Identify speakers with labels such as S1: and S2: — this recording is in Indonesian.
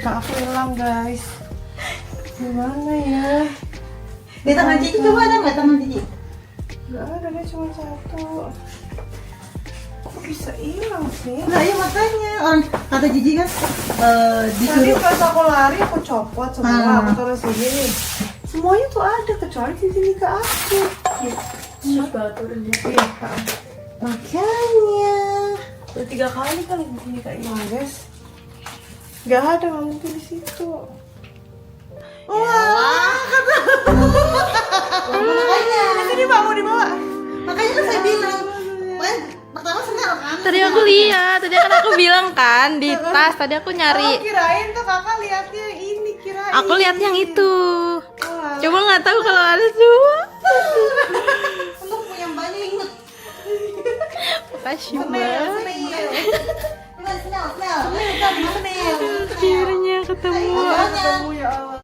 S1: Kak aku hilang guys. Gimana ya?
S2: Di tangan Cici coba ada nggak tangan Cici?
S1: Gak ada, dia cuma satu. Kok bisa hilang sih?
S2: Nah iya makanya orang kata Cici kan
S1: Tadi
S2: disuruh.
S1: pas aku lari aku copot semua, aku taruh sini nih. Semuanya tuh ada kecuali di sini ke aku.
S3: Sus batu dan
S1: Iya kak.
S2: Makanya.
S1: Udah 3 kali kali di sini kak hilang guys. Gak ada, nggak mungkin di situ.
S2: Wah, kata. Makanya.
S1: Ini mau dibawa.
S2: Makanya kan saya bilang, "Wen, pertama senang kan?"
S3: Tadi aku lihat, tadi kan aku bilang kan di tas, tadi aku
S1: Oh,
S3: nyari.
S1: kirain tuh kakak lihatnya ini kirain.
S3: Aku lihat yang itu.
S1: Wah.
S3: Coba nggak tahu kalau ada semua.
S2: Untuk punya banyak inget.
S3: Makasih
S1: Snail,
S3: banget.
S1: snail.
S2: Gimana, snail. Snail, snail.
S3: Akhirnya ketemu.
S2: Makanya.
S1: Ketemu ya Allah.